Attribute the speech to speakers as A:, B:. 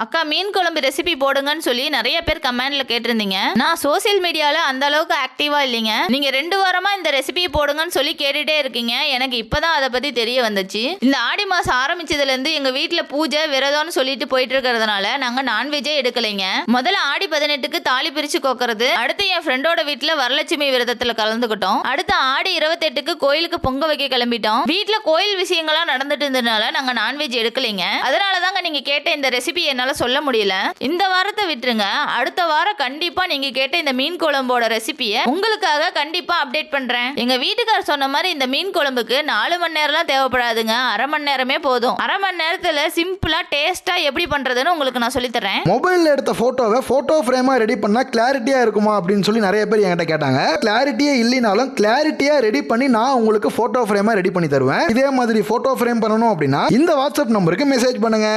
A: அக்கா மீன் குழம்பு ரெசிபி போடுங்கன்னு சொல்லி நிறைய பேர் கமெண்ட்ல கேட்டிருந்தீங்க. நான் சோசியல் மீடியால அந்த அளவுக்கு ஆக்டிவா இல்லைங்க. நீங்க 2 வாரமா இந்த ரெசிபி போடுங்கன்னு சொல்லி கேட்டுட்டே இருக்கீங்க. எனக்கு இப்பதான் அதை பத்தி தெரிய வந்துச்சு. இந்த ஆடி மாசம் ஆரம்பிச்சதுல இருந்து எங்க வீட்டுல பூஜை விரதம்னு சொல்லிட்டு போயிட்டு இருக்கிறதுனால நாங்க நான்வெஜ்ஜே எடுக்கலைங்க. முதல்ல ஆடி 18க்கு தாலி பிரிச்சு கோக்கறது, அடுத்து என் ஃப்ரெண்டோட வீட்டுல வரலட்சுமி விரதத்துல கலந்துக்கிட்டோம். அடுத்து ஆடி 28க்கு கோயிலுக்கு பொங்க வைக்க கிளம்பிட்டோம். வீட்டுல கோயில் விஷயங்களா நடந்துட்டு இருந்ததுனால நாங்க நான்வெஜ் எடுக்கலைங்க. அதனாலதாங்க நீங்க கேட்ட இந்த ரெசிபி சொல்ல முடியல. இந்த வாரத்தை விட்டுருங்க, அடுத்த வாரம் கண்டிப்பா நீங்க கேட்ட இந்த மீன் குழம்போட ரெசிபியை உங்களுக்காக கண்டிப்பா அப்டேட் பண்றேன். எங்க வீட்டுக்காரர் சொன்ன மாதிரி இந்த மீன் குழம்புக்கு 4 மணி நேரம்லாம் தேவைப்படாதுங்க, அரை மணி நேரமே போதும். அரை மணி நேரத்துல சிம்பிளா டேஸ்டா எப்படி பண்றதுன்னு உங்களுக்கு நான் சொல்லி தரேன்.
B: மொபைல்ல எடுத்த போட்டோவை போட்டோ ஃப்ரேமா ரெடி பண்ணா கிளாரிட்டியா இருக்குமா அப்படின்னு சொல்லி நிறைய பேர் என்கிட்ட கேட்டாங்க. கிளாரிட்டியே இல்லைனாலும் கிளாரிட்டியா ரெடி பண்ணி நான் உங்களுக்கு போட்டோ ஃப்ரேமா ரெடி பண்ணி தருவேன். இதே மாதிரி போட்டோ ஃப்ரேம் பண்ணணும் அப்படின்னா இந்த வாட்ஸ்அப் நம்பருக்கு மெசேஜ் பண்ணுங்க.